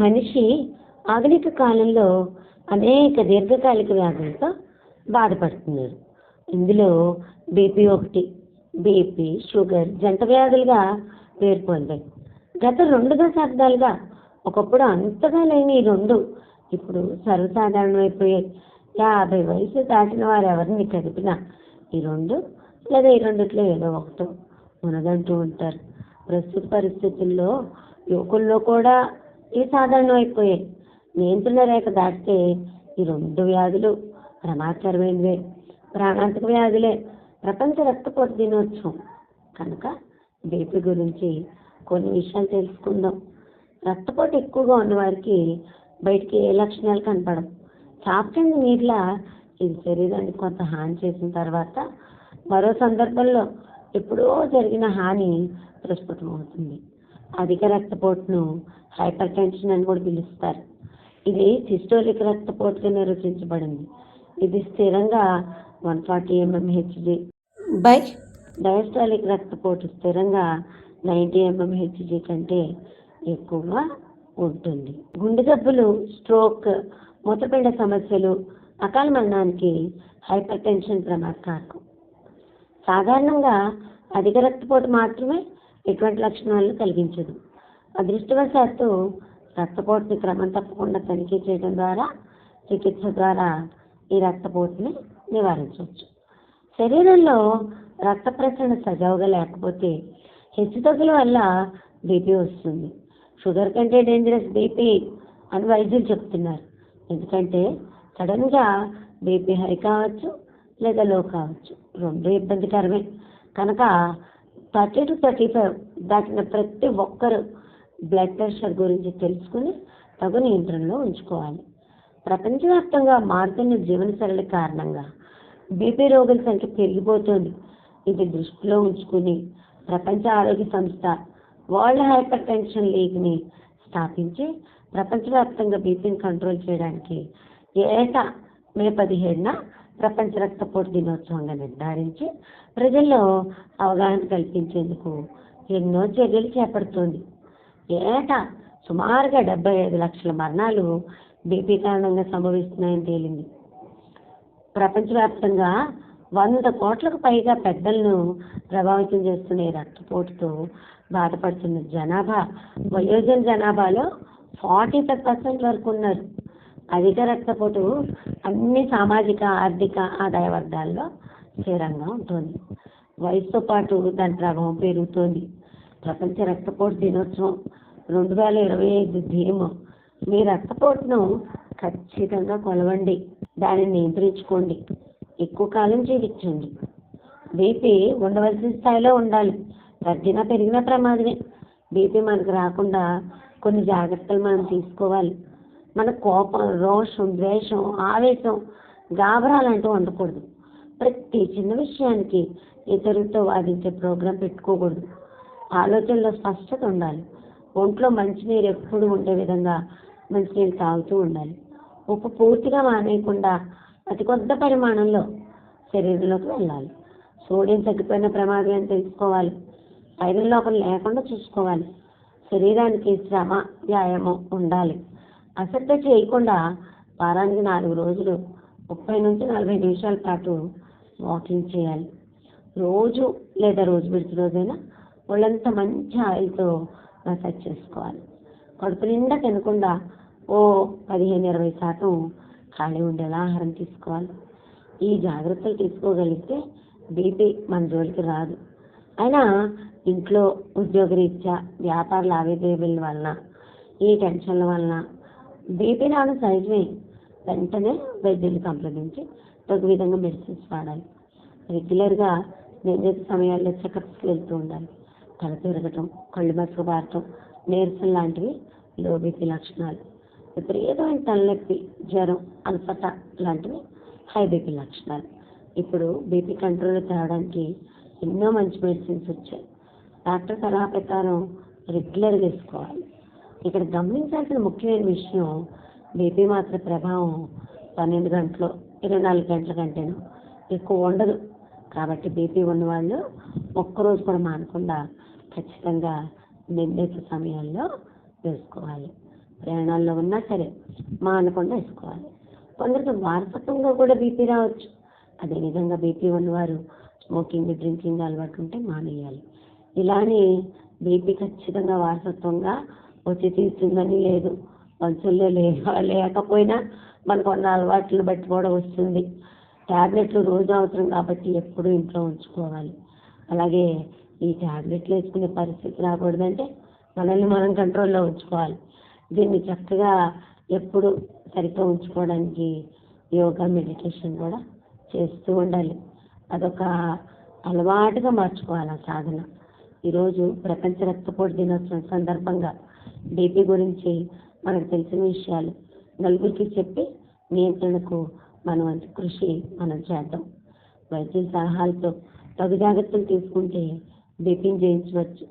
మనిషి ఆధునిక కాలంలో అనేక దీర్ఘకాలిక వ్యాధులతో బాధపడుతున్నారు. ఇందులో బీపీ ఒకటి. బీపీ, షుగర్ జంట వ్యాధులుగా పేరు పొందాయి. గత 2 దశాబ్దాలుగా ఒకప్పుడు అంతగా లేని ఈ రెండు ఇప్పుడు సర్వసాధారణమైపోయాయి. 50 వయసు దాటిన వారు ఎవరిని కదిపినా ఈ రెండు లేదా ఈ రెండిట్లో ఏదో ఒకటో ఉన్నదంటూ ఉంటారు. ప్రస్తుత పరిస్థితుల్లో యువకుల్లో కూడా ఇవి సాధారణమైపోయాయి. నియంత్రణ రేఖ దాటితే ఈ 2 వ్యాధులు ప్రమాదకరమైనవే, ప్రాణాంతక వ్యాధులే. ప్రపంచ రక్తపోటు దినోత్సవం కనుక బీపీ గురించి కొన్ని విషయాలు తెలుసుకుందాం. రక్తపోటు ఎక్కువగా ఉన్నవారికి బయటికి ఏ లక్షణాలు కనపడవు. చాపకింద నీరులా ఇది శరీరానికి కొంత హాని చేసిన తర్వాత మరో సందర్భంలో ఎప్పుడో జరిగిన హాని ప్రస్ఫుటమవుతుంది. అధిక రక్తపోటును హైపర్ టెన్షన్ అని కూడా పిలుస్తారు. ఇది సిస్టోలిక్ రక్తపోటుగా నిర్వచించబడింది. ఇది స్థిరంగా 140 mmHg బై డయాస్టాలిక్ రక్తపోటు స్థిరంగా 90 mmHg కంటే ఎక్కువగా ఉంటుంది. గుండె జబ్బులు, స్ట్రోక్, మూత్రపిండ సమస్యలు, అకాల మరణానికి హైపర్ టెన్షన్ ప్రమాదకారకం. సాధారణంగా అధిక రక్తపోటు మాత్రమే ఎటువంటి లక్షణాలను కలిగించదు. అదృష్టవశాత్తు రక్తపోటుని క్రమం తప్పకుండా తనిఖీ చేయడం ద్వారా, చికిత్స ద్వారా ఈ రక్తపోటుని నివారించవచ్చు. శరీరంలో రక్త ప్రసరణ సజావుగా లేకపోతే హెచ్చుతగ్గుల వల్ల బీపీ వస్తుంది. షుగర్ కంటే డేంజరస్ బీపీ అని వైద్యులు చెప్తున్నారు. ఎందుకంటే సడన్గా బీపీ హై కావచ్చు లేదా లో కావచ్చు, రెండు ఇబ్బందికరమే. కనుక 30 to 35 దాటిన ప్రతి ఒక్కరూ బ్లడ్ ప్రెషర్ గురించి తెలుసుకుని తగు నియంత్రణలో ఉంచుకోవాలి. ప్రపంచవ్యాప్తంగా మారుతున్న జీవనశైలి కారణంగా బీపీ రోగుల సంఖ్య పెరిగిపోతుంది. ఇది దృష్టిలో ఉంచుకుని ప్రపంచ ఆరోగ్య సంస్థ వరల్డ్ హైపర్ టెన్షన్ లీగ్ని స్థాపించి ప్రపంచవ్యాప్తంగా బీపీని కంట్రోల్ చేయడానికి ఏటా మే 17న ప్రపంచ రక్తపోటు దినోత్సవంగా నిర్ధారించి ప్రజల్లో అవగాహన కల్పించేందుకు ఎన్నో చర్యలు చేపడుతోంది. ఏటా సుమారుగా 75 లక్షల మరణాలు బీపీ కారణంగా సంభవిస్తున్నాయని తేలింది. ప్రపంచవ్యాప్తంగా 100 కోట్లకు పైగా పెద్దలను ప్రభావితం చేస్తున్న ఈ రక్తపోటుతో బాధపడుతున్న జనాభా వయోజన జనాభాలో 45% వరకు ఉన్నారు. అధిక రక్తపోటు అన్ని సామాజిక, ఆర్థిక, ఆదాయ వర్గాల్లో స్థిరంగా ఉంటుంది. వయసుతో పాటు దాని ప్రభావం పెరుగుతోంది. ప్రపంచ రక్తపోటు దినోత్సవం 2025 థీమ్ మీ రక్తపోటును ఖచ్చితంగా కొలవండి, దానిని నియంత్రించుకోండి, ఎక్కువ కాలం జీవించండి. బీపీ ఉండవలసిన స్థాయిలో ఉండాలి. తగ్గినా పెరిగినా ప్రమాదమే. బీపీ మనకు రాకుండా కొన్ని జాగ్రత్తలు మనం తీసుకోవాలి. మన కోపం, రోషం, ద్వేషం, ఆవేశం, గాబరాలంటూ ఉండకూడదు. ప్రతి చిన్న విషయానికి ఇతరులతో వాదించే ప్రోగ్రాం పెట్టుకోకూడదు. ఆలోచనలో స్పష్టత ఉండాలి. ఒంట్లో మంచినీరు ఎప్పుడు ఉండే విధంగా మంచినీరు తాగుతూ ఉండాలి. ఉప్పు పూర్తిగా మానేయకుండా అతి కొద్ది పరిమాణంలో శరీరంలోకి వెళ్ళాలి. సోడియం తగ్గిపోయిన ప్రమాదం అని తెలుసుకోవాలి. ఐరన్ లోపం లేకుండా చూసుకోవాలి. శరీరానికి శ్రమ, వ్యాయామం ఉండాలి. అశ్రద్ధ చేయకుండా వారానికి 4 రోజులు 30 నుంచి 40 నిమిషాల పాటు వాకింగ్ చేయాలి. రోజు లేదా రోజు విడిచి రోజైనా ఒళ్ళంతా మంచి ఆయిల్తో మసాజ్ చేసుకోవాలి. కడుపు నిండా తినకుండా 15-20% ఖాళీ ఉండేలా ఆహారం తీసుకోవాలి. ఈ జాగ్రత్తలు తీసుకోగలిగితే బీపీ మన జోలికి రాదు. అయినా ఇంట్లో ఉద్యోగరీత్యా, వ్యాపార లావాదేవీల వలన, ఈ టెన్షన్ల వలన బీపీ రావడం సహజమే. వెంటనే వైద్యులు సంప్రదించి తగు విధంగా మెడిసిన్స్ వాడాలి. రెగ్యులర్గా నిర్ణీత సమయాల్లో చెకప్స్కి వెళ్తూ ఉండాలి. తల తిరగటం, కళ్ళు మసకబారటం, నీరసం లాంటివి లో బీపీ లక్షణాలు. విపరీతమైన తలనొప్పి, జ్వరం, అల్పత లాంటివి హై బీపీ లక్షణాలు. ఇప్పుడు బీపీ కంట్రోల్ తేవడానికి ఎన్నో మంచి మెడిసిన్స్ వచ్చాయి. డాక్టర్ సలహా ప్రకారం రెగ్యులర్గా వేసుకోవాలి. ఇక్కడ గమనించాల్సిన ముఖ్యమైన విషయం, బీపీ మాత్రం ప్రభావం 12 గంటలు 24 గంటల కంటేనూ ఎక్కువ ఉండదు. కాబట్టి బీపీ ఉన్నవాళ్ళు ఒక్కరోజు కూడా మానకుండా ఖచ్చితంగా నిర్ణీత సమయాల్లో వేసుకోవాలి. ప్రయాణాల్లో ఉన్నా సరే మానకుండా వేసుకోవాలి. కొందరికి వారసత్వంగా కూడా బీపీ రావచ్చు. అదేవిధంగా బీపీ ఉన్నవారు స్మోకింగ్, డ్రింకింగ్ అలవాటు ఉంటే మానేయాలి. ఇలానే బీపీ ఖచ్చితంగా వారసత్వంగా వచ్చి తీస్తుందని లేదు. పంచుల్లో లేకపోయినా మనకు ఉన్న అలవాట్లు బట్టి కూడా వస్తుంది. ట్యాబ్లెట్లు రోజు అవసరం కాబట్టి ఎప్పుడూ ఇంట్లో ఉంచుకోవాలి. అలాగే ఈ ట్యాబ్లెట్లు వేసుకునే పరిస్థితి రాకూడదంటే మనల్ని మనం కంట్రోల్లో ఉంచుకోవాలి. దీన్ని చక్కగా ఎప్పుడు సరిగ్గా ఉంచుకోవడానికి యోగా, మెడిటేషన్ కూడా చేస్తూ ఉండాలి. అదొక అలవాటుగా మార్చుకోవాలి ఆ సాధన. ఈరోజు ప్రపంచ రక్తపోటు దినోత్సవం సందర్భంగా బీపీ గురించి మనకు తెలిసిన విషయాలు నలుగురికి చెప్పి నియంత్రణకు మన వంతు కృషి మనం చేద్దాం. వైద్యుల సలహాలతో తగు జాగ్రత్తలు తీసుకుంటే బీపీని జయించవచ్చు.